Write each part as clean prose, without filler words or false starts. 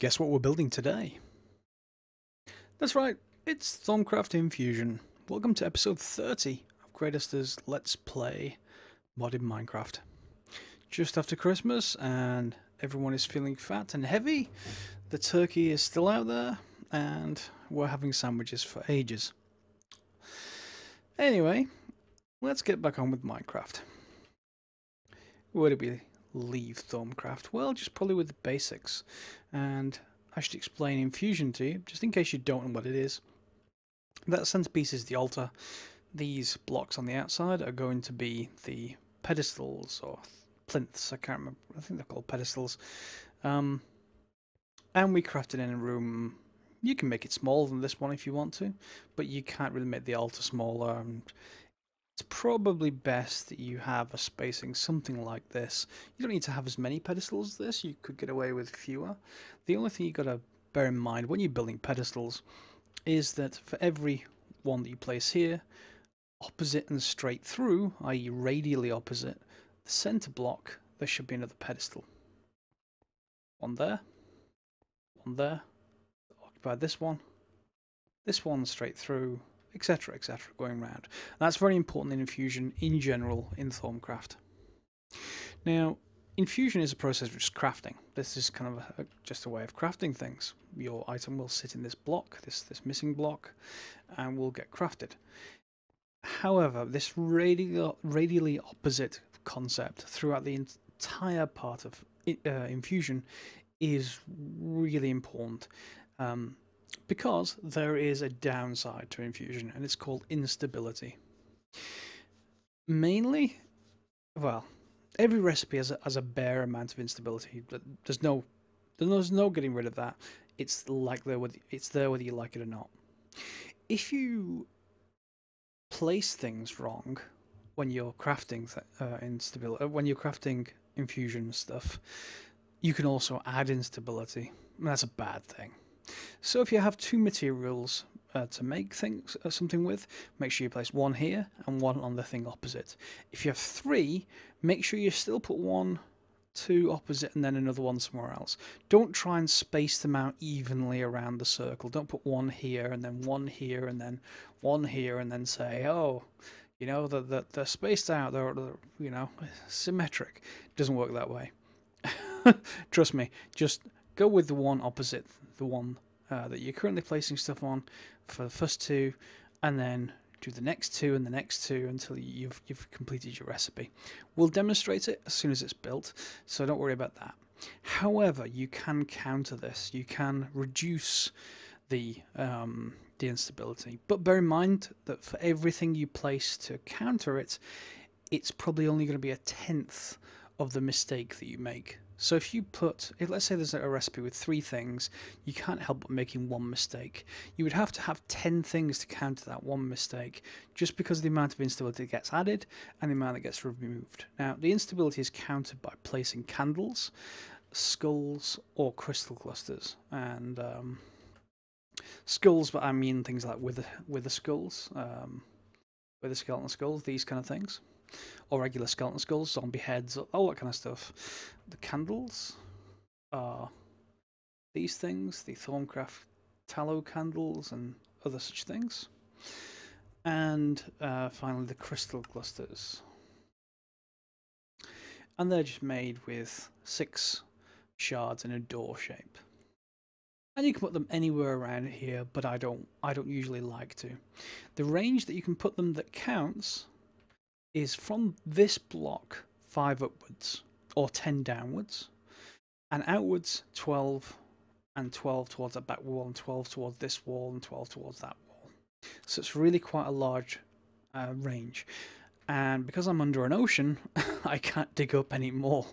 Guess what we're building today? That's right, it's Thaumcraft Infusion. Welcome to episode 30 of Greatest's Let's Play Modded Minecraft. Just after Christmas and everyone is feeling fat and heavy, the turkey is still out there and we're having sandwiches for ages. Anyway, let's get back on with Minecraft. Where did we leave Thaumcraft? Well, just probably with the basics, and I should explain Infusion to you, just in case you don't know what it is. That centerpiece is the altar. These blocks on the outside are going to be the pedestals or plinths, I can't remember, I think they're called pedestals. And we crafted in a room. You can make it smaller than this one if you want to, but you can't really make the altar smaller, and it's probably best that you have a spacing something like this. You don't need to have as many pedestals as this, you could get away with fewer. The only thing you've got to bear in mind when you're building pedestals is that for every one that you place here, opposite and straight through, i.e. radially opposite, the centre block, there should be another pedestal. One there, occupy this one straight through, etc, etc, going round. That's very important in Infusion in general in Thaumcraft. Now, Infusion is a process of just crafting. This is kind of just a way of crafting things. Your item will sit in this block, this missing block, and will get crafted. However, this radially opposite concept throughout the entire part of Infusion is really important. Because there is a downside to Infusion, and it's called instability. Mainly, well, every recipe has a bare amount of instability. There's no getting rid of that. It's there whether you like it or not. If you place things wrong when you're crafting when you're crafting Infusion stuff, you can also add instability, and that's a bad thing. So if you have two materials to make something with, make sure you place one here and one on the thing opposite. If you have three, make sure you still put two opposite and then another one somewhere else. Don't try and space them out evenly around the circle. Don't put one here and then one here and then one here and then say, oh, you know, they're spaced out, they're you know, symmetric. It doesn't work that way. Trust me, just go with the one opposite the one that you're currently placing stuff on for the first two, and then do the next two and the next two until you've completed your recipe. We'll demonstrate it as soon as it's built, so don't worry about that. However, you can counter this. You can reduce the instability, but bear in mind that for everything you place to counter it, it's probably only going to be 1/10 of the mistake that you make. So if you let's say there's a recipe with 3 things, you can't help but making one mistake. You would have to have 10 things to counter that one mistake, just because of the amount of instability that gets added and the amount that gets removed. Now, the instability is countered by placing candles, skulls, or crystal clusters. And skulls, but I mean things like wither skulls, wither skeleton skulls, these kind of things. Or regular skeleton skulls, zombie heads, all that kind of stuff. The candles are these things, the Thaumcraft tallow candles and other such things. And finally the crystal clusters. And they're just made with 6 shards in a door shape. And you can put them anywhere around here, but I don't usually like to. The range that you can put them that counts is from this block 5 upwards, or 10 downwards, and outwards 12, and 12 towards that back wall, and 12 towards this wall, and 12 towards that wall. So it's really quite a large range. And because I'm under an ocean, I can't dig up any more.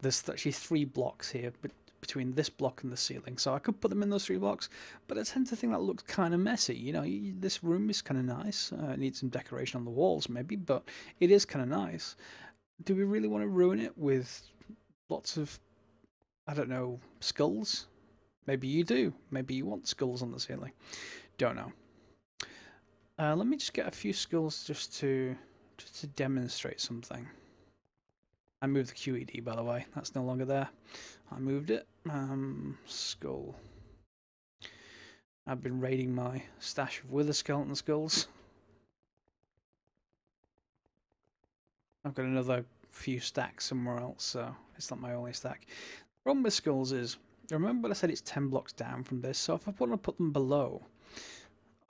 There's actually 3 blocks here between this block and the ceiling, so I could put them in those 3 blocks, but I tend to think that looks kind of messy. You know, this room is kind of nice. It needs some decoration on the walls maybe, but it is kind of nice. Do we really want to ruin it with lots of, I don't know, skulls? Maybe you do. Maybe you want skulls on the ceiling. Don't know. Let me just get a few skulls just to demonstrate something. I moved the QED, by the way. That's no longer there. I moved it. Skull. I've been raiding my stash of wither skeleton skulls. I've got another few stacks somewhere else, so it's not my only stack. The problem with skulls is, remember what I said, it's 10 blocks down from this, so if I want to put them below,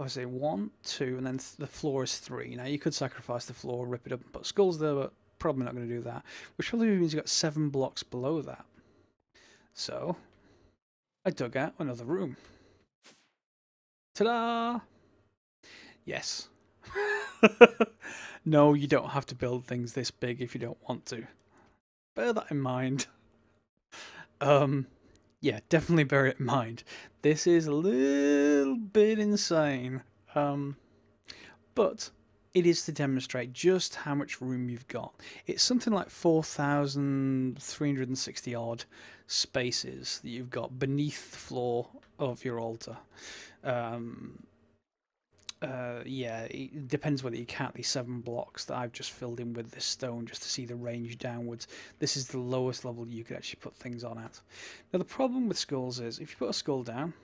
obviously 1, 2, and then the floor is 3. Now you could sacrifice the floor, rip it up and put skulls there, but probably not going to do that, which probably means you've got 7 blocks below that. So I dug out another room. Ta-da! Yes. No, you don't have to build things this big if you don't want to. Bear that in mind. Yeah, definitely bear it in mind. This is a little bit insane. But it is to demonstrate just how much room you've got. It's something like 4,360 odd spaces that you've got beneath the floor of your altar. Yeah, it depends whether you count these 7 blocks that I've just filled in with this stone just to see the range downwards. This is the lowest level you could actually put things on at. Now the problem with skulls is, if you put a skull down,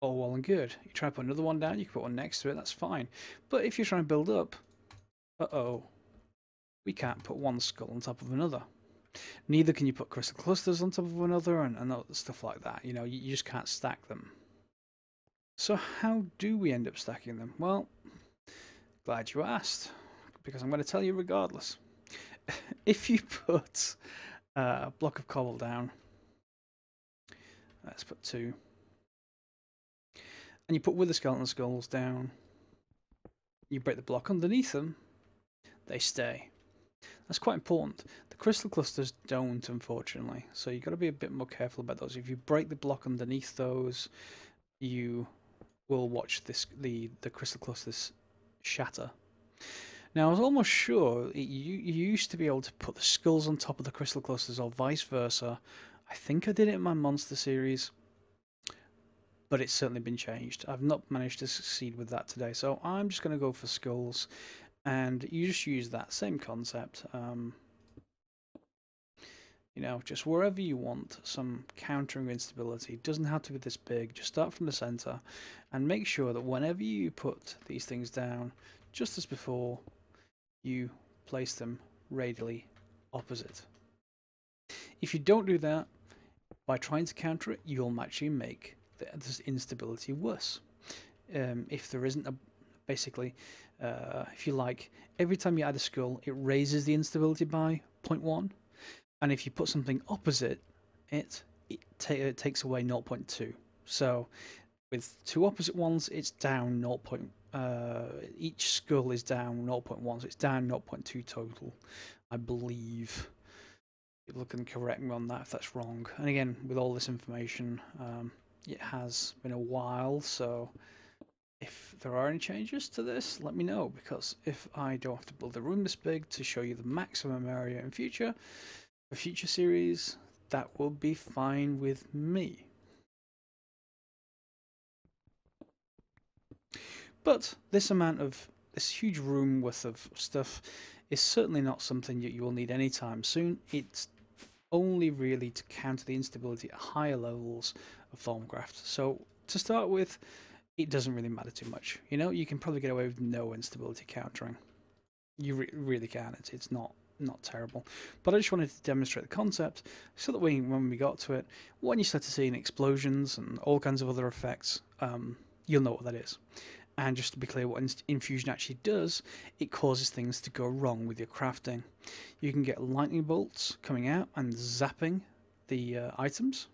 all well and good. You try to put another one down, you can put one next to it, that's fine. But if you're trying to build up, we can't put one skull on top of another. Neither can you put crystal clusters on top of another and stuff like that. You know, you just can't stack them. So how do we end up stacking them? Well, glad you asked, because I'm going to tell you regardless. If you put a block of cobble down, let's put 2, and you put wither skeleton skulls down, you break the block underneath them, they stay. That's quite important. The crystal clusters don't, unfortunately, so you've got to be a bit more careful about those. If you break the block underneath those, you will watch the crystal clusters shatter. Now, I was almost sure you used to be able to put the skulls on top of the crystal clusters or vice versa. I think I did it in my monster series, but it's certainly been changed. I've not managed to succeed with that today, so I'm just going to go for skulls, and you just use that same concept. You know, just wherever you want some countering instability. It doesn't have to be this big. Just start from the center and make sure that whenever you put these things down, just as before, you place them radially opposite. If you don't do that, by trying to counter it, you'll actually make this instability worse. If there isn't a, basically, if you like, every time you add a skull, it raises the instability by 0.1. And if you put something opposite it, it takes away 0.2. So with 2 opposite ones, it's down 0. Each skull is down 0.1, so it's down 0.2 total, I believe. People can correct me on that if that's wrong. And again, with all this information, it has been a while, so if there are any changes to this, let me know, because if I don't have to build a room this big to show you the maximum area in future, for future series, that will be fine with me. But this huge room worth of stuff is certainly not something that you will need anytime soon. It's only really to counter the instability at higher levels of Thaumcraft. So to start with, it doesn't really matter too much. You know, you can probably get away with no instability countering. You really can. It's not terrible. But I just wanted to demonstrate the concept so that when we got to it, when you start to see explosions and all kinds of other effects, you'll know what that is. And just to be clear, what Infusion actually does, it causes things to go wrong with your crafting. You can get lightning bolts coming out and zapping the items.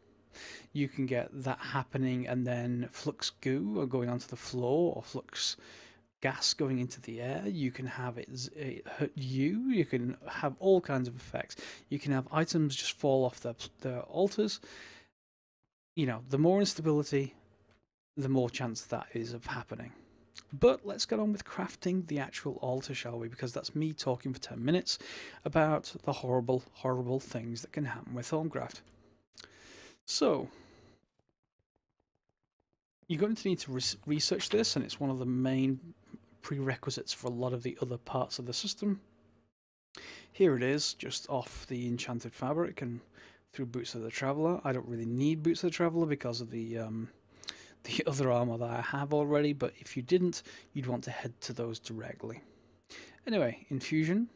You can get that happening and then flux goo going onto the floor, or flux gas going into the air. You can have it hurt you. You can have all kinds of effects. You can have items just fall off the altars. You know, the more instability, the more chance that is of happening. But let's get on with crafting the actual altar, shall we? Because that's me talking for 10 minutes about the horrible, horrible things that can happen with Thaumcraft. So, you're going to need to research this, and it's one of the main prerequisites for a lot of the other parts of the system. Here it is, just off the enchanted fabric and through Boots of the Traveller. I don't really need Boots of the Traveller because of the other armor that I have already, but if you didn't, you'd want to head to those directly. Anyway, Infusion.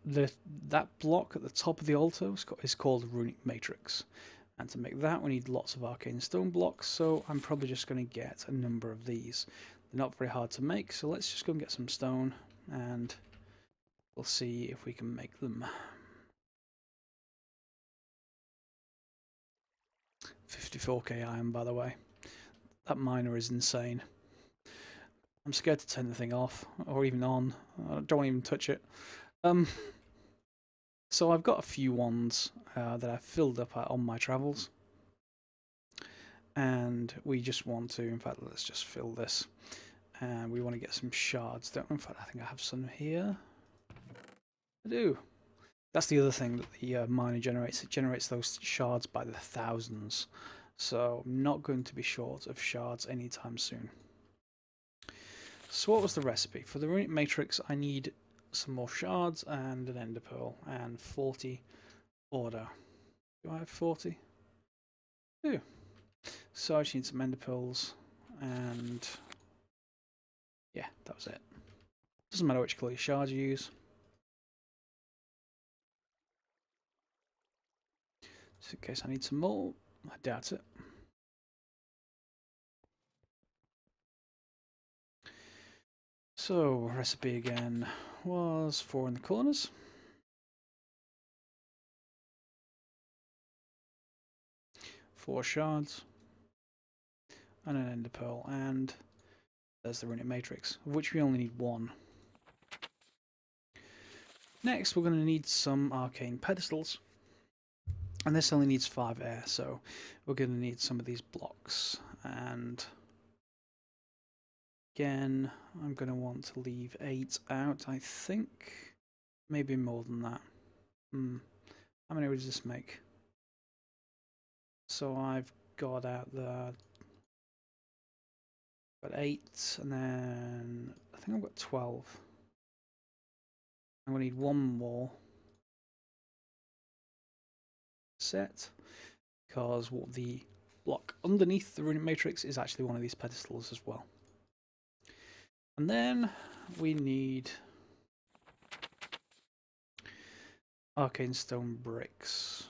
That block at the top of the altar is called Runic Matrix. And to make that, we need lots of arcane stone blocks, so I'm probably just going to get a number of these. They're not very hard to make, so let's just go and get some stone, and we'll see if we can make them. 54k iron, by the way. That miner is insane. I'm scared to turn the thing off, or even on. I don't even touch it. So I've got a few ones that I've filled up on my travels. And we just want to, in fact, let's just fill this. And we want to get some shards, don't we? In fact, I think I have some here. I do. That's the other thing that the miner generates. It generates those shards by the thousands. So I'm not going to be short of shards anytime soon. So what was the recipe? For the Runic Matrix, I need some more shards and an ender pearl and 40 order. Do I have 40? I do. So I just need some ender pearls and yeah, that was it. Doesn't matter which color shards you use. Just in case I need some more. I doubt it. So, recipe again was 4 in the corners. Four shards. And an ender pearl. And there's the Runic Matrix, of which we only need 1. Next, we're going to need some arcane pedestals. And this only needs 5 air, so we're going to need some of these blocks. And again, I'm going to want to leave 8 out, I think. Maybe more than that. How many does this make? So I've got out the... got 8, and then I think I've got 12. I'm going to need 1 more set, because the block underneath the Runic Matrix is actually one of these pedestals as well. And then we need arcane stone bricks.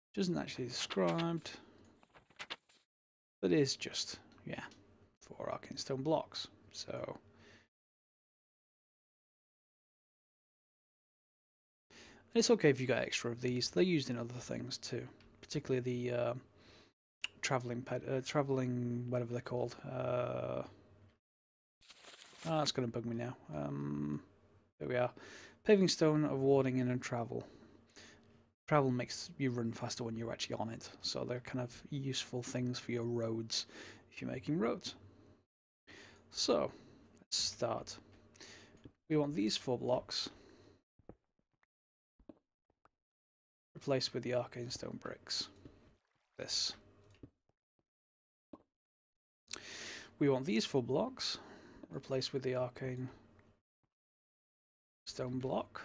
Which isn't actually described, but is just, yeah, 4 arcane stone blocks. So it's okay if you got extra of these. They're used in other things too, particularly the traveling whatever they're called. It's going to bug me now. There we are. Paving stone of warding in and travel. Travel makes you run faster when you're actually on it, so they're kind of useful things for your roads if you're making roads. So let's start. We want these 4 blocks replaced with the arcane stone bricks. This. We want these 4 blocks replaced with the arcane stone block.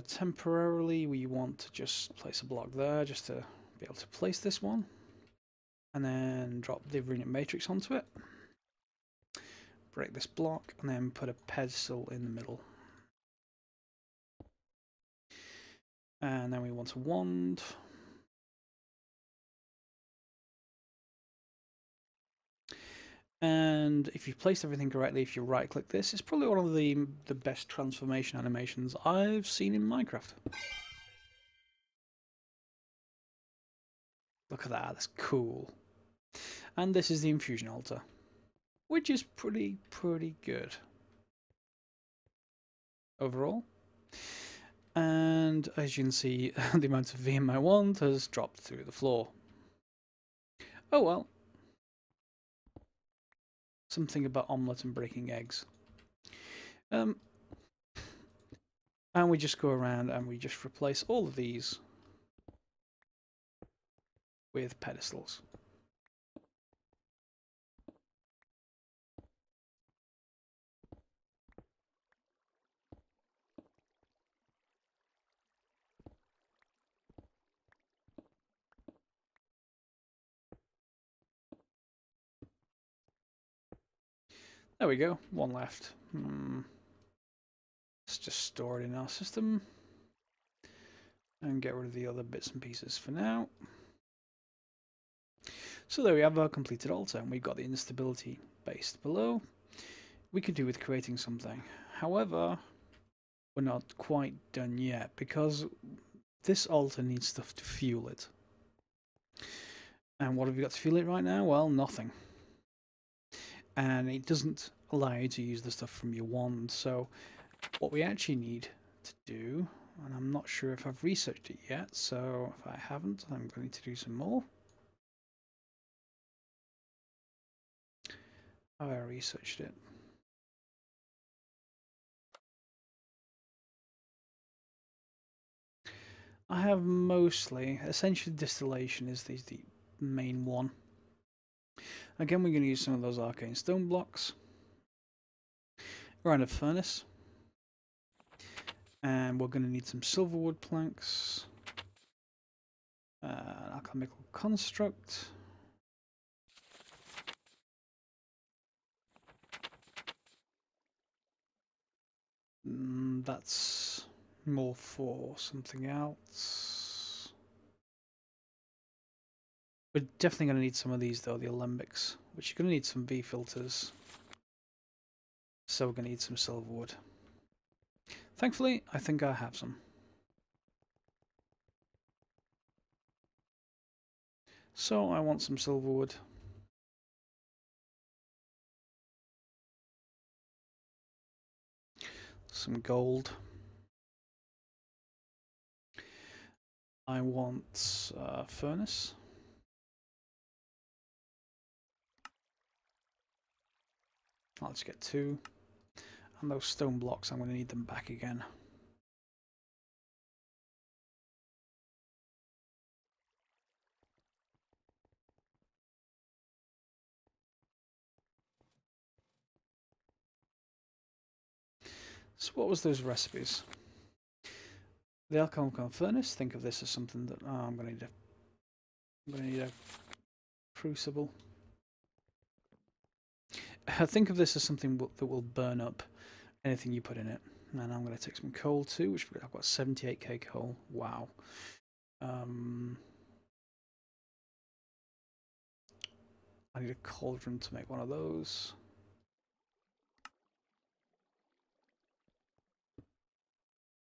Temporarily, we want to just place a block there just to be able to place this one, and then drop the Runic Matrix onto it. Break this block, and then put a pedestal in the middle. And then we want a wand. And if you've placed everything correctly, if you right click this, it's probably one of the best transformation animations I've seen in Minecraft. Look at that, that's cool. And this is the Infusion altar, which is pretty good overall. And as you can see, the amount of V in my wand has dropped through the floor. Oh well. Something about omelette and breaking eggs. And we just go around and we just replace all of these with pedestals. There we go, one left. Let's just store it in our system and get rid of the other bits and pieces for now. So there we have our completed altar, and we've got the instability based below. We could do with creating something. However, we're not quite done yet because this altar needs stuff to fuel it. And what have you got to fuel it right now? Well, nothing. And it doesn't allow you to use the stuff from your wand. So what we actually need to do, and I'm not sure if I've researched it yet, so if I haven't, I'm going to do some more. Have I researched it? I have mostly, essentially distillation is the main one. Again, we're going to use some of those arcane stone blocks around a furnace. And we're going to need some silverwood planks, an alchemical construct, that's more for something else. We're definitely going to need some of these though, the alembics, which you're going to need some V filters. So we're going to need some silverwood. Thankfully, I think I have some. So I want some silverwood. Some gold. I want a furnace. I'll just get 2. And those stone blocks, I'm going to need them back again. So what was those recipes? The alchemical furnace, think of this as something that I'm going to need a crucible. Think of this as something that will burn up anything you put in it. And I'm going to take some coal too, which I've got 78k coal. Wow. I need a cauldron to make one of those.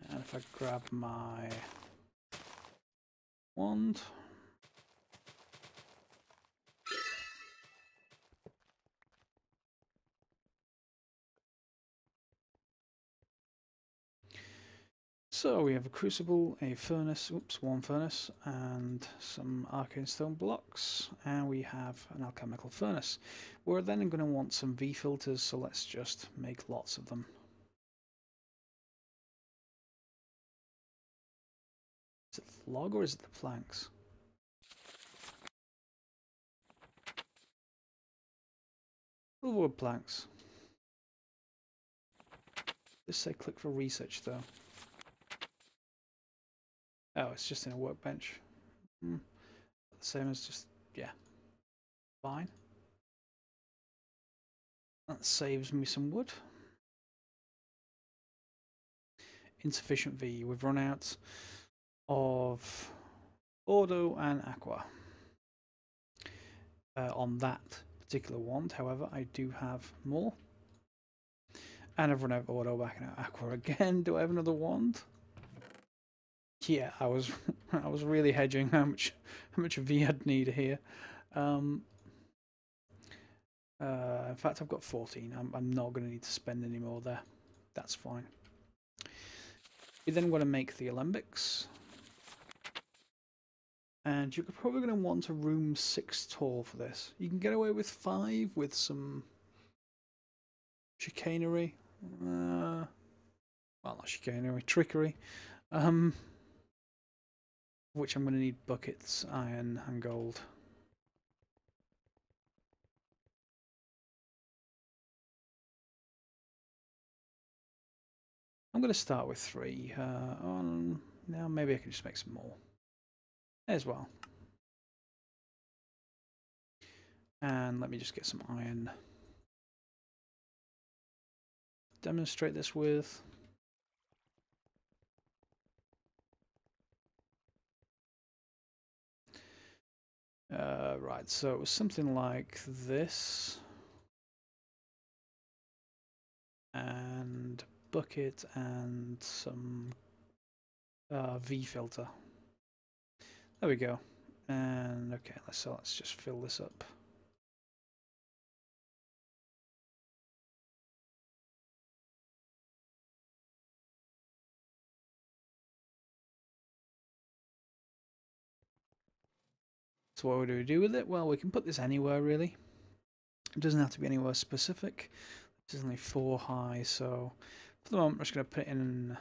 And if I grab my wand. So we have a crucible, a furnace, one furnace, and some arcane stone blocks, and we have an alchemical furnace. We're then going to want some V filters, so let's just make lots of them. Is it the log or is it the planks? Silverwood planks. Just say click for research though. Oh, it's just in a workbench. The same as just, yeah. Fine. That saves me some wood. Insufficient V. We've run out of Ordo and Aqua. On that particular wand, however, I do have more. And I've run out of Ordo, back in Aqua again. Do I have another wand? Yeah, I was really hedging how much V I'd need here. In fact, I've got 14. I'm not going to need to spend any more there. That's fine. You then want to make the alembics. And you're probably going to want a room 6 tall for this. You can get away with 5 with some chicanery. Well, not chicanery, trickery. Which I'm going to need buckets, iron, and gold. I'm going to start with 3. Now maybe I can just make some more as well. And let me just get some iron. Demonstrate this with. Right, so it was something like this. And bucket and some V filter. There we go. And okay, let's just fill this up. So what do we do with it? Well, we can put this anywhere really. It doesn't have to be anywhere specific. This is only 4 high, so for the moment I'm just going to put it in.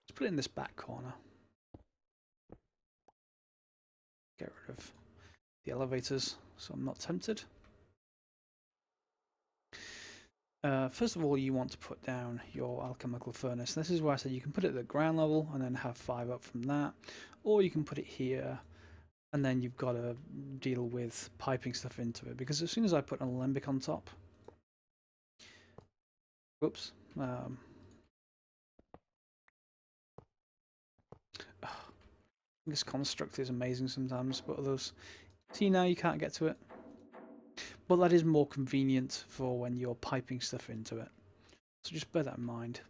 Let's put it in this back corner. Get rid of the elevators so I'm not tempted. First of all, you want to put down your alchemical furnace. This is why I said you can put it at the ground level and then have 5 up from that, or you can put it here and then you've got to deal with piping stuff into it, because as soon as I put an alembic on top, whoops, this construct is amazing sometimes, but others, see, now you can't get to it. But that is more convenient for when you're piping stuff into it. So just bear that in mind.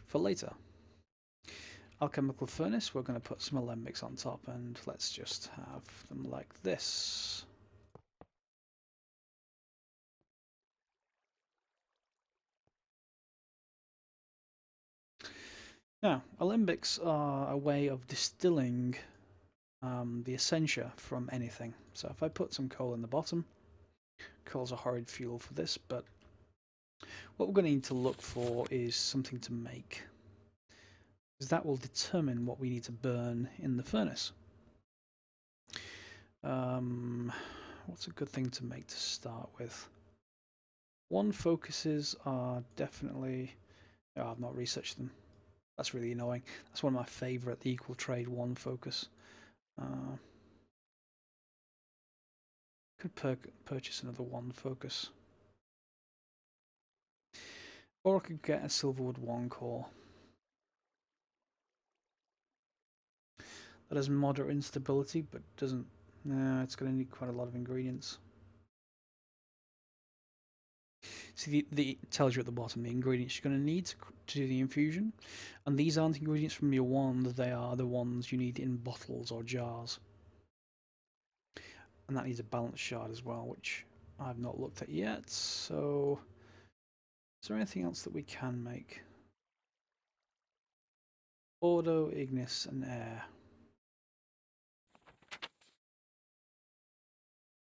For later. Alchemical furnace, we're going to put some alembics on top, and let's just have them like this. Now, alembics are a way of distilling the essentia from anything. So if I put some coal in the bottom, coal's a horrid fuel for this, but what we're going to need to look for is something to make, because that will determine what we need to burn in the furnace. What's a good thing to make to start with? 1 focuses are definitely. Oh, I've not researched them. That's really annoying. That's one of my favourite, the equal trade 1 focus. Could purchase another 1 focus. Or I could get a silverwood 1 core. That has moderate instability, but doesn't. No, it's going to need quite a lot of ingredients. See, it tells you at the bottom the ingredients you're going to need to do the infusion, and these aren't ingredients from your wand, they are the ones you need in bottles or jars. And that needs a balance shard as well, which I've not looked at yet. So, is there anything else that we can make? Auto, Ignis, and air.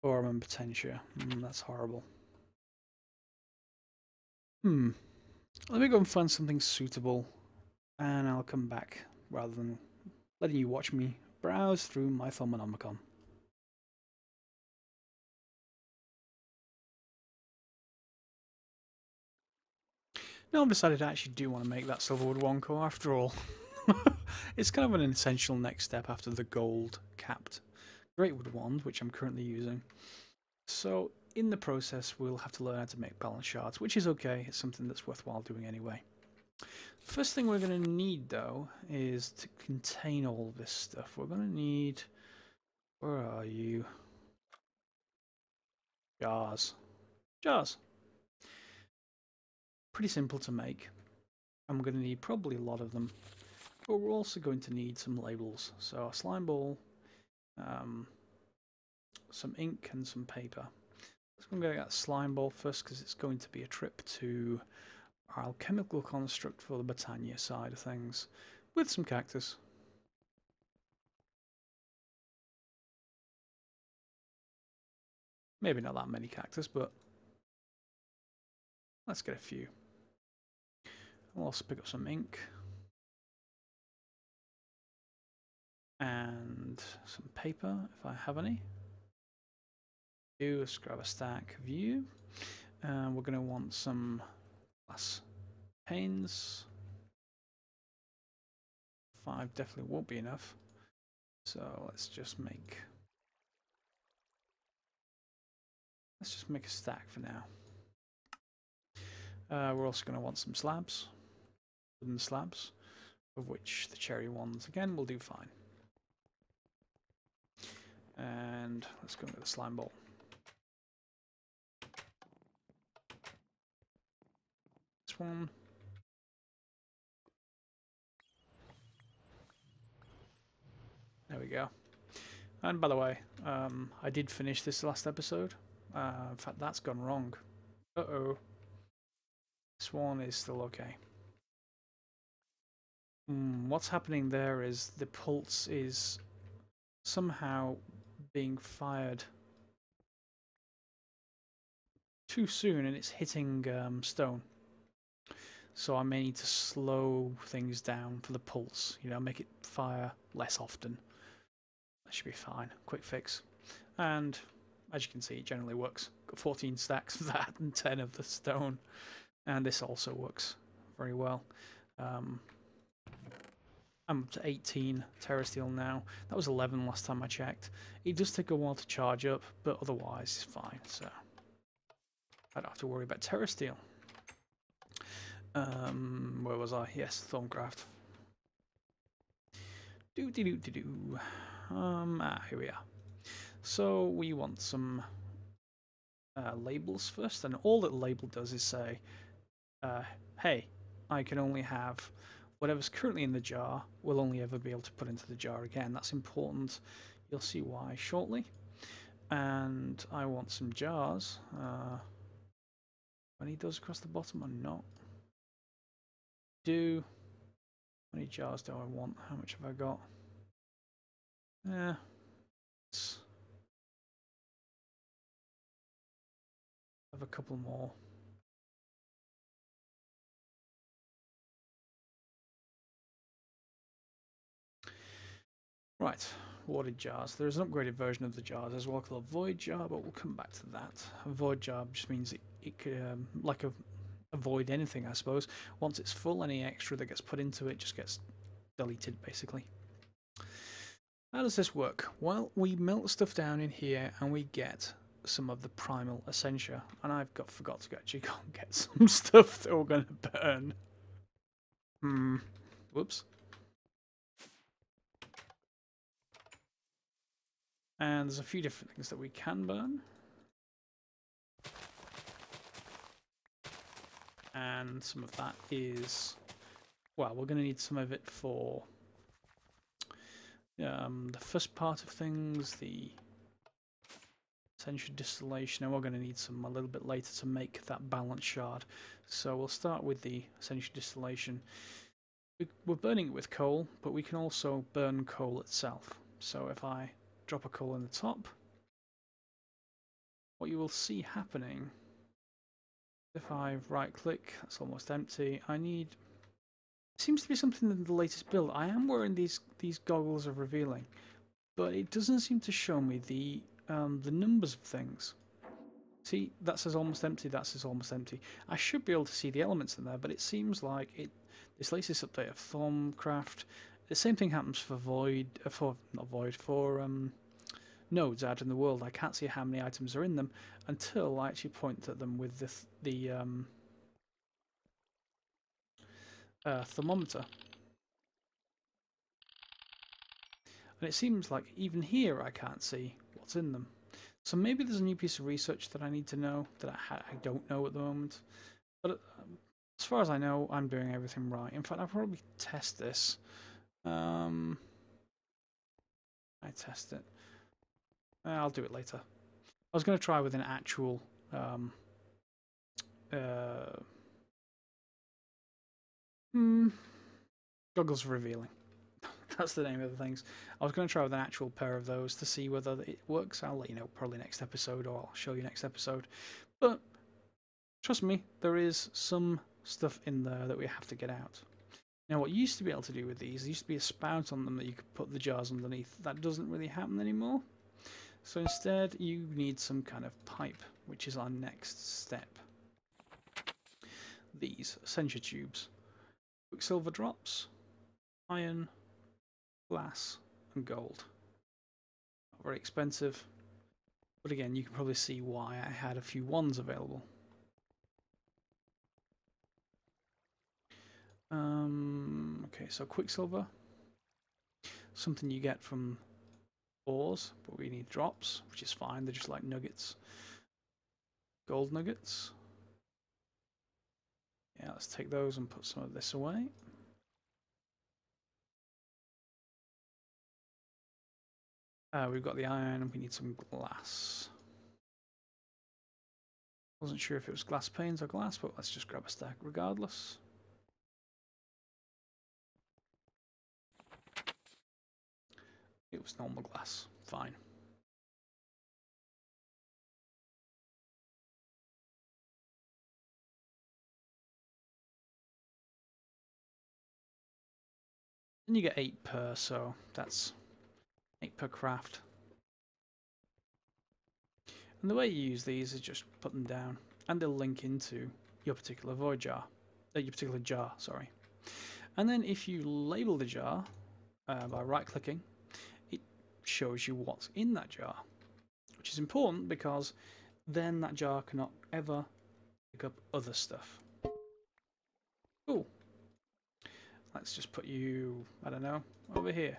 Aurum and Potentia. That's horrible. Let me go and find something suitable, and I'll come back rather than letting you watch me browse through my Thaumcraft. Now I've decided I actually do want to make that silverwood 1 core after all. It's kind of an essential next step after the gold capped greatwood wand, which I'm currently using. So in the process we'll have to learn how to make balance shards, which is okay, it's something that's worthwhile doing anyway. First thing we're going to need though is to contain all this stuff. We're going to need, where are you? Jars. Jars. Pretty simple to make. I'm going to need probably a lot of them, but we're also going to need some labels. So a slime ball, some ink and some paper. I'm going to get that slime ball first because it's going to be a trip to our alchemical construct for the Botania side of things, with some cactus. Maybe not that many cactus, but let's get a few. I'll also pick up some ink. And some paper, if I have any. Let's grab a stack of you. We're going to want some glass panes. 5 definitely won't be enough. So let's just make a stack for now. We're also going to want some slabs, wooden slabs, of which the cherry ones again will do fine. And let's go into the slime bowl. This one. There we go. And by the way, I did finish this last episode. In fact, that's gone wrong. Uh-oh. This one is still okay. What's happening there is the pulse is somehow being fired too soon and it's hitting stone. So I may need to slow things down for the pulse, you know, make it fire less often. That should be fine. Quick fix. And as you can see, it generally works. Got 14 stacks of that and 10 of the stone. And this also works very well. I'm up to 18 terrasteel now. That was 11 last time I checked. It does take a while to charge up, but otherwise it's fine. So I don't have to worry about terrasteel. Where was I? Yes, Thaumcraft. Here we are. So we want some labels first, and all that the label does is say, hey, I can only have whatever's currently in the jar, will only ever be able to put into the jar again. That's important. You'll see why shortly. And I want some jars. Any those across the bottom or not? How many jars do I want? How much have I got? Let's have a couple more. Right, watered jars. There's an upgraded version of the jars as well called a void jar, but we'll come back to that. A void jar just means it could, like a void anything, I suppose. Once it's full, any extra that gets put into it just gets deleted, basically. How does this work? Well, we melt stuff down in here and we get some of the primal essentia. And I've forgot to actually go and get some stuff that we're going to burn. Whoops. And there's a few different things that we can burn. And some of that is, well, we're going to need some of it for the first part of things, the essential distillation, and we're going to need some a little bit later to make that balance shard. So we'll start with the essential distillation. We're burning it with coal, but we can also burn coal itself. So if I drop a coal in the top, what you will see happening, if I right click, that's almost empty. I need, seems to be something in the latest build. I am wearing these goggles of revealing, but it doesn't seem to show me the numbers of things. See, that says almost empty, that says almost empty. I should be able to see the elements in there, but it seems like this latest update of Thaumcraft, the same thing happens for nodes out in the world. I can't see how many items are in them until I actually point at them with the thermometer. And it seems like even here I can't see what's in them. So maybe there's a new piece of research that I need to know that I don't know at the moment. But as far as I know, I'm doing everything right. In fact, I'll probably test this. I test it. I'll do it later. I was going to try with an actual Hmm. Goggles revealing. That's the name of the things. I was going to try with an actual pair of those to see whether it works. I'll let you know probably next episode, or I'll show you next episode. But trust me, there is some stuff in there that we have to get out. Now, what you used to be able to do with these, there used to be a spout on them that you could put the jars underneath. That doesn't really happen anymore. So instead, you need some kind of pipe, which is our next step. These sensor tubes. Quicksilver drops, iron, glass, and gold. Not very expensive, but again, you can probably see why I had a few ones available. Okay, so quicksilver, something you get from ores, but we need drops, which is fine. They're just like nuggets. Gold nuggets. Yeah, let's take those and put some of this away. We've got the iron and we need some glass. Wasn't sure if it was glass panes or glass, but let's just grab a stack regardless. It was normal glass. Fine. And you get 8 per, so that's 8 per craft. And the way you use these is just put them down, and they'll link into your particular void jar. Your particular jar, sorry. And then if you label the jar by right-clicking, it shows you what's in that jar, which is important because then that jar cannot ever pick up other stuff. Cool. Let's just put you, I don't know, over here.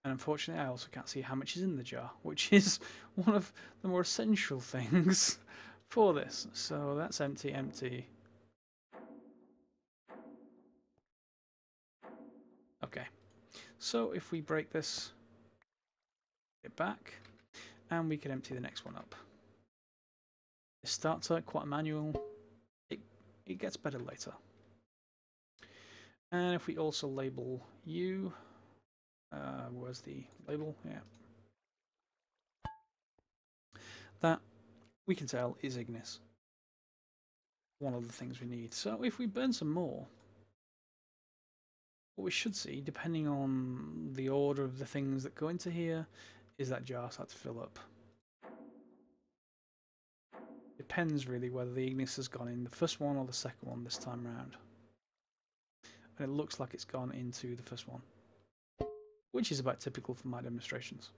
And unfortunately, I also can't see how much is in the jar, which is one of the more essential things for this. So that's empty, empty. Okay. So if we break this, get back, and we can empty the next one up. It starts out quite manual. It gets better later. And if we also label you, where's the label? Yeah. That we can tell is ignis. One of the things we need. So if we burn some more, what we should see, depending on the order of the things that go into here, is that jar start to fill up. Depends really whether the ignis has gone in the first one or the second one this time round. And it looks like it's gone into the first one, which is about typical for my demonstrations.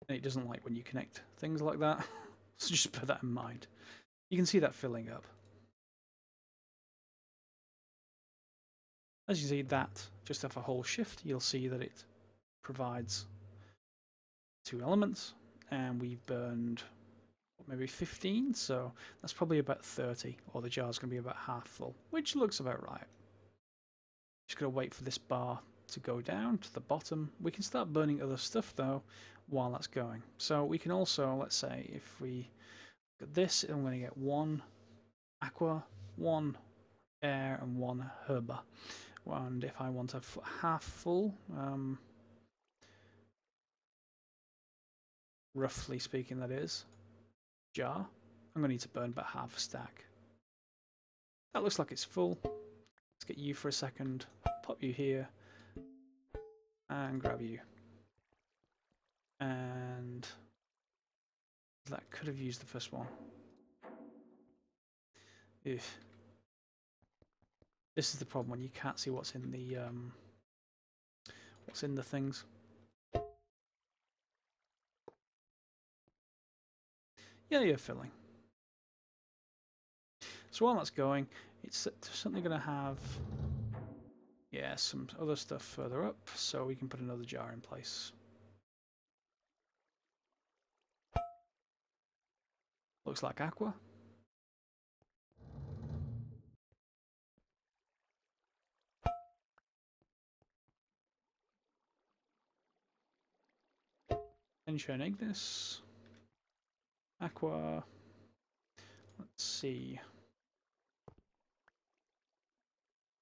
And it doesn't like when you connect things like that, so just bear that in mind. You can see that filling up. As you see that, just off a whole shift, you'll see that it provides 2 elements, and we've burned maybe 15, so that's probably about 30, or the jar's going to be about half full, which looks about right. Just going to wait for this bar to go down to the bottom. We can start burning other stuff though while that's going. So we can also, let's say, if we look at this, I'm going to get 1 aqua, 1 air, and 1 herba. And if I want a half full, roughly speaking that is, jar, I'm going to need to burn about half a stack. That looks like it's full. Let's get you for a second, pop you here, and grab you. And that could have used the first one. Ugh. This is the problem when you can't see what's in the things. Yeah, you're filling. So while that's going, it's certainly going to have, yeah, some other stuff further up, so we can put another jar in place. Looks like aqua. Infusion ignis. Aqua. Let's see.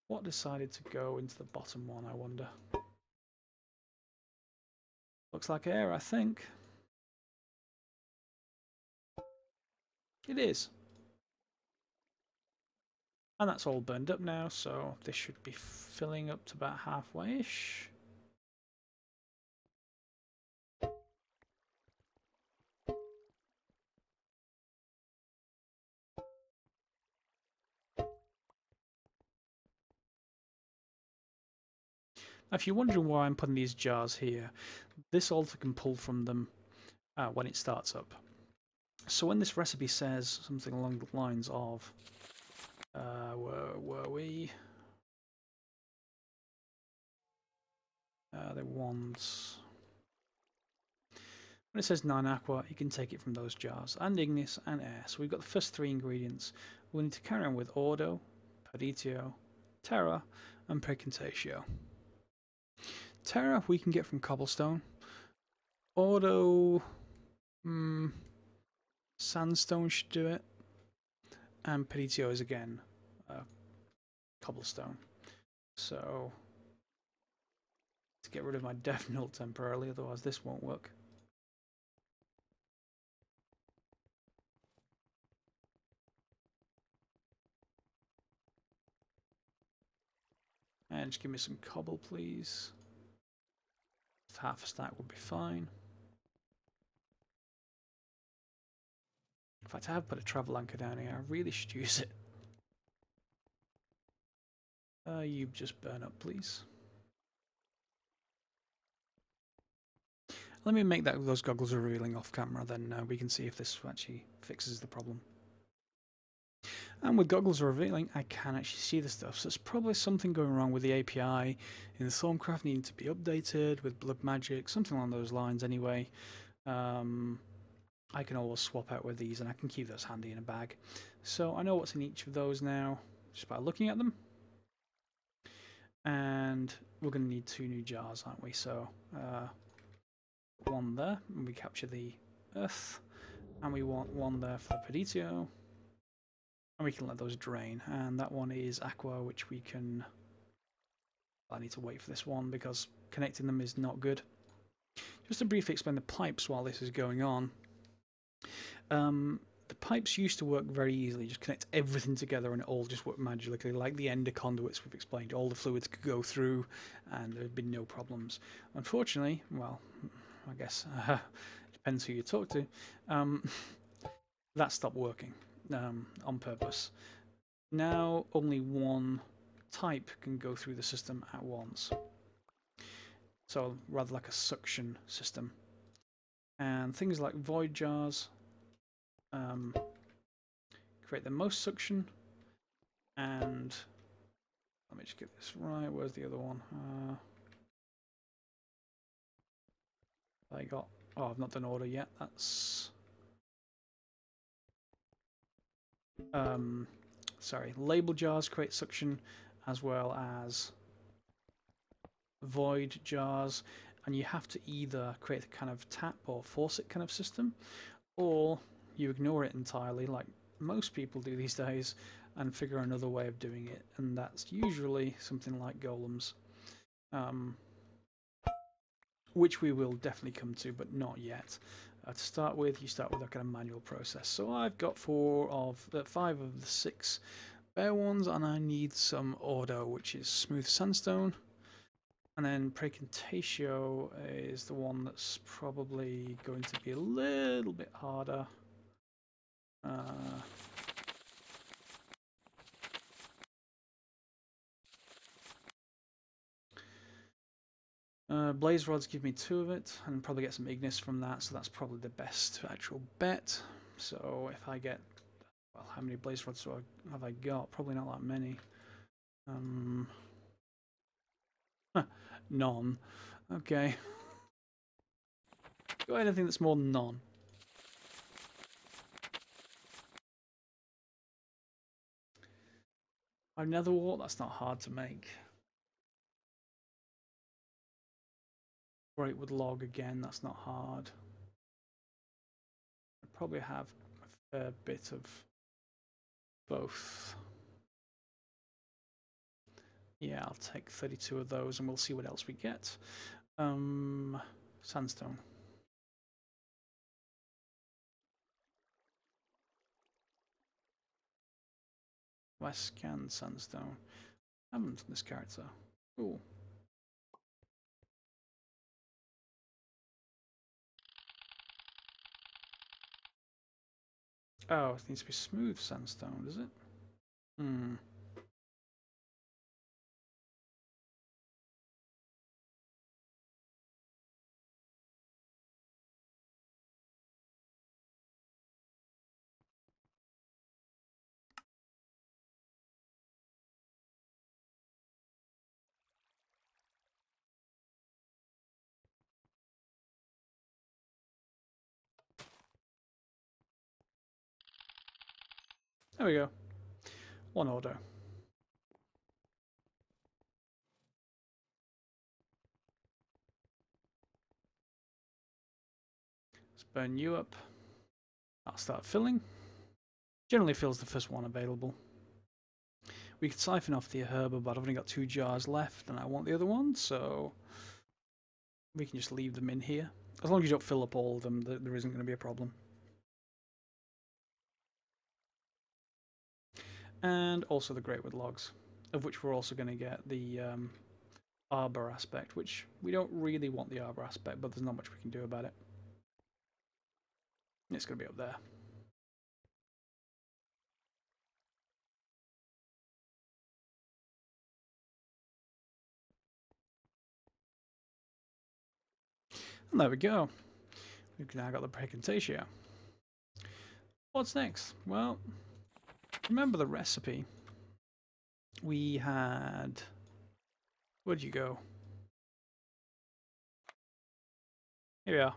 What decided to go into the bottom one, I wonder? Looks like air, I think. It is. And that's all burned up now, so this should be filling up to about halfway-ish. If you're wondering why I'm putting these jars here, this altar can pull from them when it starts up. So when this recipe says something along the lines of, where were we? The wands. When it says 9 aqua, you can take it from those jars, and ignis and air. So we've got the first 3 ingredients. We need to carry on with ordo, peritio, terra, and precantatio. Terra we can get from cobblestone. Ordo, sandstone should do it. And peritio is again cobblestone. So to get rid of my death null temporarily, otherwise this won't work. And just give me some cobble, please. Half a stack would be fine. In fact, I have put a travel anchor down here. I really should use it. You just burn up, please. Let me make those goggles revealing off camera, then we can see if this actually fixes the problem. And with goggles revealing, I can actually see the stuff. So it's probably something going wrong with the API in the Thaumcraft needing to be updated with blood magic, something along those lines anyway. I can always swap out with these and I can keep those handy in a bag. So I know what's in each of those now just by looking at them. And we're going to need 2 new jars, aren't we? So one there, and we capture the earth. And we want one there for the peritio. And we can let those drain. And that one is aqua, which we can... I need to wait for this one because connecting them is not good. Just to briefly explain the pipes while this is going on. The pipes used to work very easily, just connect everything together and it all just worked magically, like the ender conduits we've explained. All the fluids could go through and there'd be no problems. Unfortunately, well, I guess depends who you talk to, that stopped working on purpose. Now only one type can go through the system at once. So rather like a suction system. And things like void jars create the most suction, and let me just get this right. Where's the other one? I got. Oh, I've not done order yet. That's sorry. Label jars create suction, as well as void jars, and you have to either create a kind of tap or faucet kind of system, or you ignore it entirely, like most people do these days, and figure another way of doing it, and that's usually something like golems, which we will definitely come to, but not yet. To start with, you start with a kind of manual process. So I've got 5 of the 6 bare ones, and I need some ordo, which is smooth sandstone. And then precantatio is the one that's probably going to be a little bit harder. Blaze rods give me 2 of it, and probably get some ignis from that, so that's probably the best actual bet. So if I get, well, how many blaze rods have I got? Probably not that many. None. Okay. Got anything that's more than none? Another wart? That's not hard to make. Greatwood log again, that's not hard. probably have a fair bit of both. Yeah, I'll take 32 of those and we'll see what else we get. Sandstone. Westcan sandstone. I haven't done this character. Cool. Oh, it needs to be smooth sandstone, does it? Hmm. There we go. One order. Let's burn you up. I'll start filling. Generally fills the first one available. We could siphon off the herb, but I've only got 2 jars left and I want the other one, so we can just leave them in here. As long as you don't fill up all of them, there isn't going to be a problem. And also the greatwood logs, of which we're also going to get the arbor aspect, which we don't really want the arbor aspect, but there's not much we can do about it. It's going to be up there. And there we go. We've now got the Precantatia. What's next? Well, remember the recipe? We had... Where'd you go? Here we are.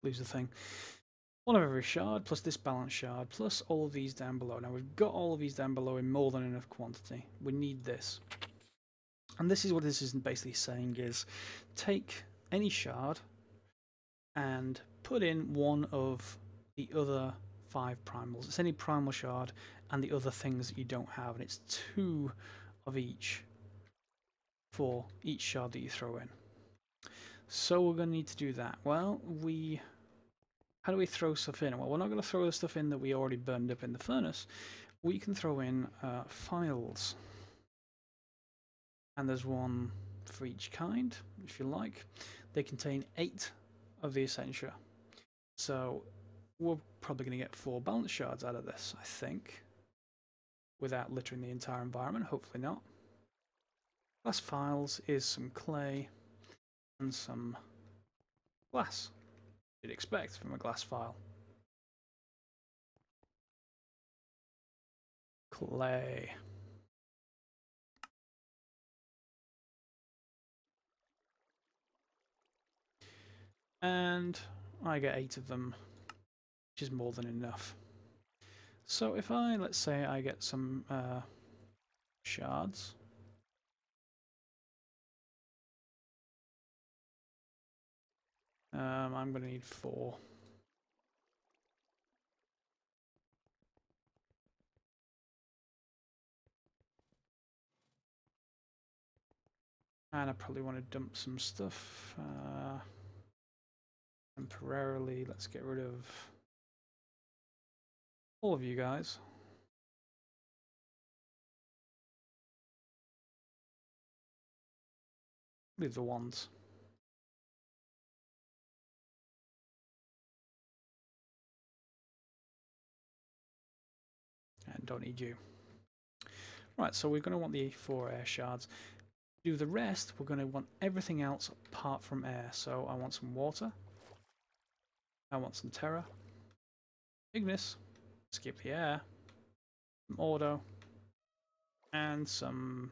Lose the thing. One of every shard, plus this balance shard, plus all of these down below. Now we've got all of these down below in more than enough quantity. We need this. And this is what this is basically saying is, take any shard and put in one of the other 5 primals. It's any primal shard and the other things that you don't have, and it's 2 of each for each shard that you throw in. So we're going to need to do that. Well, how do we throw stuff in? Well, we're not going to throw the stuff in that we already burned up in the furnace. We can throw in files. And there's one for each kind, if you like. They contain 8 of the Essentia. So we're probably going to get 4 balance shards out of this, I think. Without littering the entire environment, hopefully not. Glass files is some clay and some glass. You'd expect from a glass file. Clay. And I get 8 of them, which is more than enough. So if let's say I get some shards. I'm going to need 4. And I probably want to dump some stuff. Temporarily, let's get rid of all of you guys. Leave the ones. And don't need you. Right, so we're going to want the 4 air shards. To do the rest, we're going to want everything else apart from air. So I want some water. I want some terra. Ignis. Skip the air. Some ordo. And some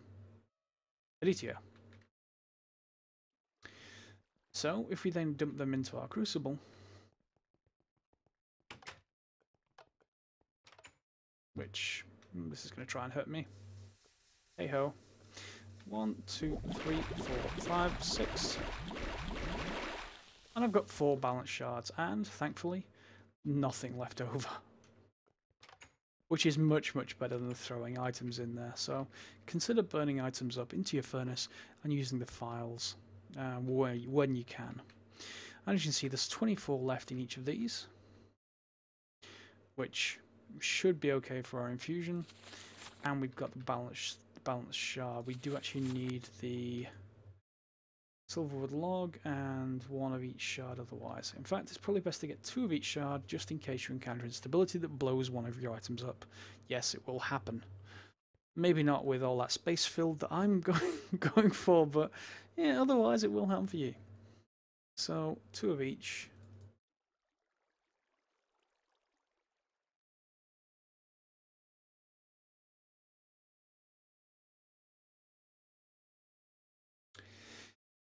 Aditya. So if we then dump them into our crucible, which this is going to try and hurt me. Hey ho. 1, 2, 3, 4, 5, 6. And I've got 4 balance shards, and thankfully nothing left over, which is much, much better than throwing items in there. So consider burning items up into your furnace and using the files when you can. And as you can see, there's 24 left in each of these, which should be okay for our infusion. And we've got the balance shard. We do actually need the silverwood log and one of each shard otherwise. In fact, it's probably best to get 2 of each shard just in case you encounter instability that blows one of your items up. Yes, it will happen. Maybe not with all that space filled that I'm going for, but yeah, otherwise it will happen for you. So 2 of each.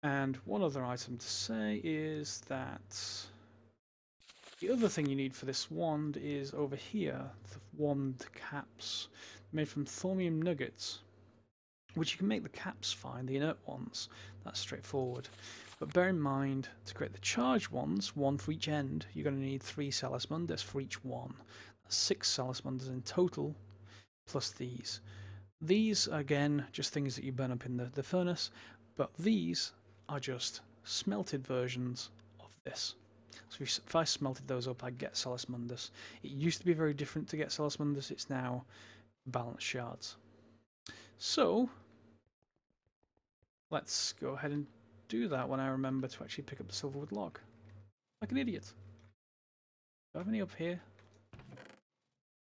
And one other item to say is that the other thing you need for this wand is over here, the wand caps made from thaumium nuggets, which you can make the caps fine, the inert ones. That's straightforward. But bear in mind, to create the charged ones, 1 for each end, you're going to need 3 Salus Mundus for each one. That's 6 Salus Mundus in total, plus these. These, again, just things that you burn up in the furnace, but these are just smelted versions of this. So if I smelted those up, I'd get Salus Mundus. It used to be very different to get Salus Mundus, it's now balanced shards. So let's go ahead and do that when I remember to actually pick up the silverwood log. Like an idiot. Do I have any up here?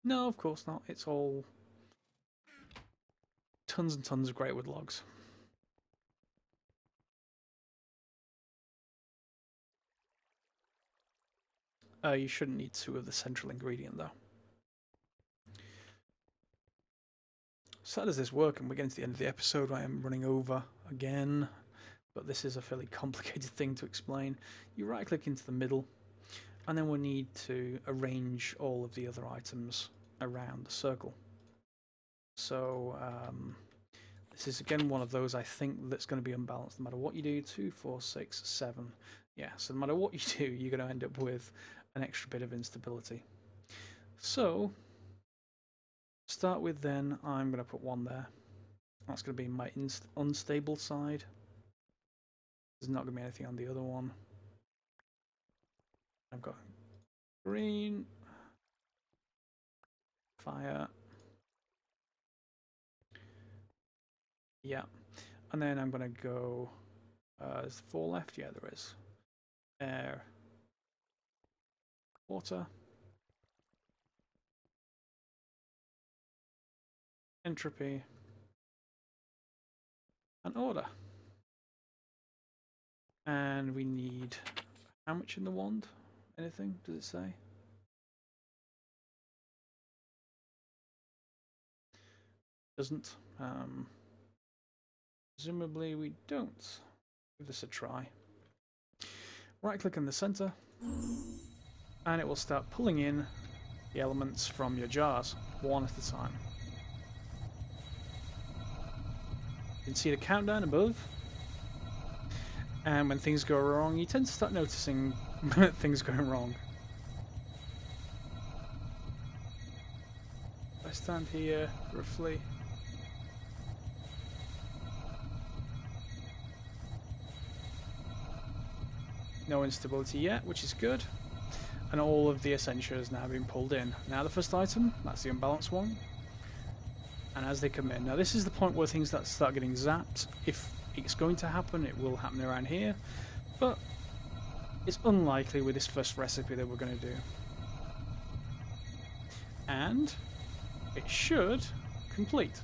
No, of course not. It's all tons and tons of greatwood logs. You shouldn't need 2 of the central ingredient though. So how does this work? And we're getting to the end of the episode. I am running over again, but this is a fairly complicated thing to explain. You right click into the middle, and then we'll need to arrange all of the other items around the circle. So this is again one of those I think that's going to be unbalanced no matter what you do. 2, 4, 6, 7. Yeah, so no matter what you do, you're going to end up with an extra bit of instability. So start with then, I'm going to put 1 there. That's going to be my unstable side. There's not going to be anything on the other one. I've got green, fire, yeah, and then I'm going to go, there's 4 left, yeah there is, air, water, entropy, and order. And we need how much in the wand? Anything? Does it say? Doesn't. Presumably we don't. Give this a try. Right click in the center, and it will start pulling in the elements from your jars, 1 at a time. You can see the countdown above, and when things go wrong, you tend to start noticing things going wrong. I stand here roughly. No instability yet, which is good. And all of the Essentia has now been pulled in. Now the first item, that's the unbalanced one. And as they come in, now this is the point where things that start getting zapped. If it's going to happen, it will happen around here. But it's unlikely with this first recipe that we're going to do. And it should complete.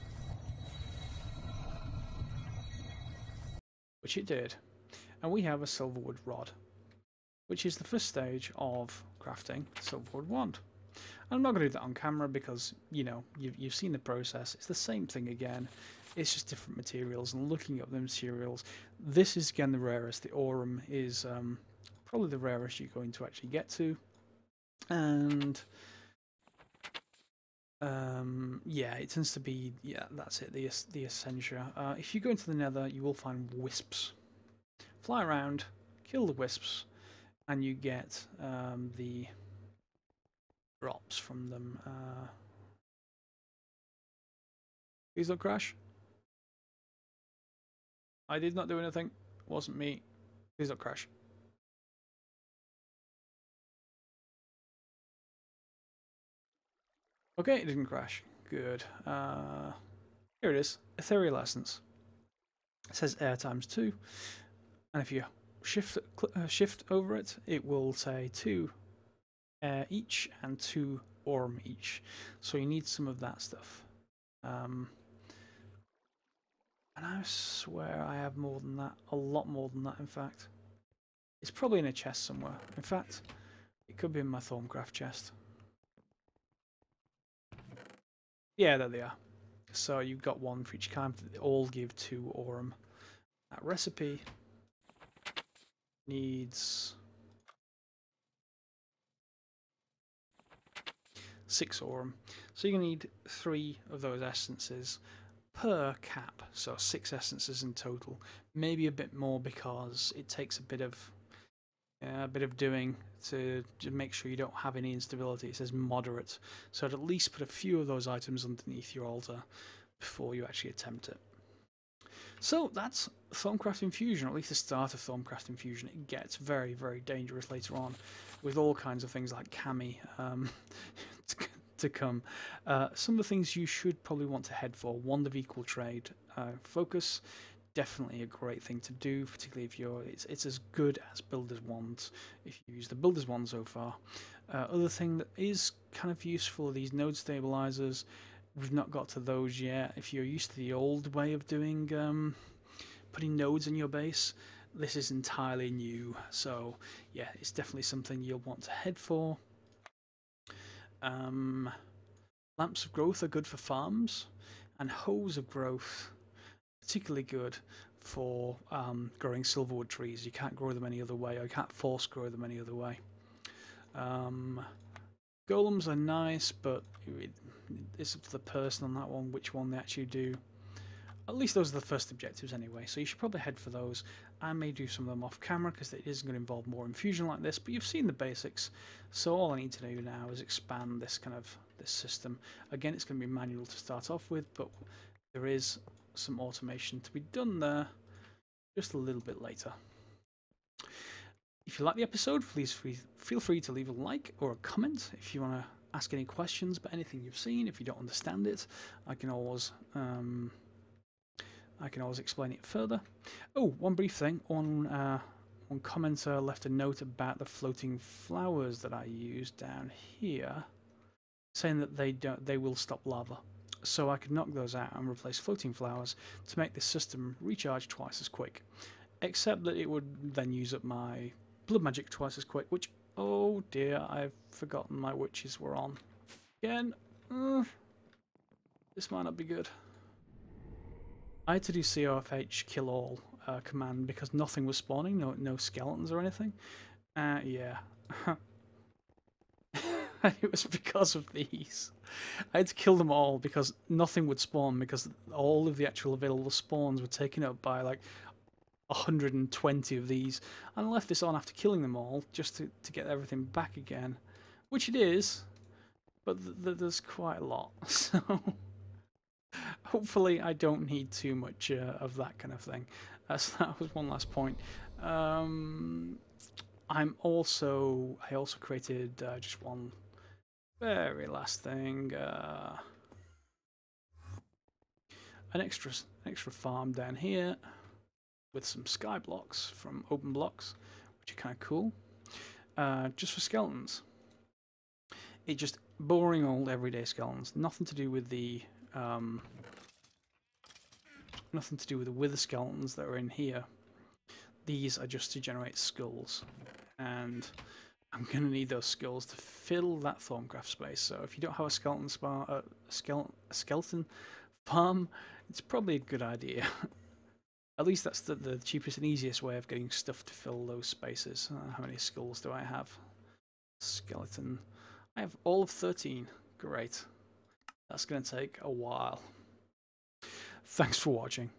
Which it did. And we have a silverwood rod, which is the first stage of crafting silverwood wand. I'm not going to do that on camera because, you know, you've seen the process. It's the same thing again. It's just different materials and looking up the materials. This is again the rarest. The aurum is probably the rarest you're going to actually get to. And yeah, it tends to be, yeah, that's it, the Essentia. If you go into the nether, you will find wisps. Fly around, kill the wisps, and you get the drops from them. Please don't crash. I did not do anything. It wasn't me. Please don't crash. Okay, it didn't crash. Good. Here it is. Ethereal Essence. It says air ×2. And if you shift over it, it will say 2 air each and 2 orm each. So you need some of that stuff. And I swear I have more than that. A lot more than that, in fact. It's probably in a chest somewhere. In fact, it could be in my Thaumcraft chest. Yeah, there they are. So you've got one for each kind. They all give 2 orm. That recipe needs 6 orm. So you're going to need 3 of those essences per cap. So 6 essences in total. Maybe a bit more because it takes a bit of doing to make sure you don't have any instability. It says moderate. So I'd at least put a few of those items underneath your altar before you actually attempt it. So that's Thaumcraft Infusion, or at least the start of Thaumcraft Infusion. It gets very, very dangerous later on with all kinds of things like Cami to come. Some of the things you should probably want to head for: Wand of Equal Trade. Focus, definitely a great thing to do, particularly if you're, it's as good as Builder's Wands if you use the Builder's Wand so far. Other thing that is kind of useful are these node stabilizers. We've not got to those yet. If you're used to the old way of doing putting nodes in your base, this is entirely new. So yeah, it's definitely something you'll want to head for. Lamps of Growth are good for farms, and Hose of Growth particularly good for growing silverwood trees. You can't grow them any other way, or you can't force grow them any other way. Golems are nice, but it's up to the person on that one which one they actually do. At least those are the first objectives anyway, so you should probably head for those. I may do some of them off camera because it is going to involve more infusion like this, but you've seen the basics, so all I need to do now is expand this this system. Again, it's going to be manual to start off with, but there is some automation to be done there just a little bit later. If you like the episode, please feel free to leave a like or a comment. If you want to ask any questions about anything you've seen, if you don't understand it, I can always explain it further. Oh, one brief thing. One commenter left a note about the floating flowers that I used down here, saying that they will stop lava. So I could knock those out and replace floating flowers to make this system recharge twice as quick. Except that it would then use up my blood magic twice as quick, which, oh dear, I've forgotten my witches were on. Again, this might not be good. I had to do COFH kill all command because nothing was spawning, no skeletons or anything. Yeah. It was because of these. I had to kill them all because nothing would spawn, because all of the actual available spawns were taken up by like 120 of these. And I left this on after killing them all just to get everything back again, which it is, but there's quite a lot. So hopefully I don't need too much of that kind of thing. So that was one last point. I also created just one very last thing, an extra farm down here with some sky blocks from open blocks, which are kind of cool, just for skeletons. It's just boring old everyday skeletons, nothing to do with the wither skeletons that are in here. These are just to generate skulls, and I'm going to need those skulls to fill that Thaumcraft space. So if you don't have a skeleton farm, it's probably a good idea. At least that's the cheapest and easiest way of getting stuff to fill those spaces. How many skulls do I have? Skeleton. I have all of 13. Great. That's going to take a while. Thanks for watching.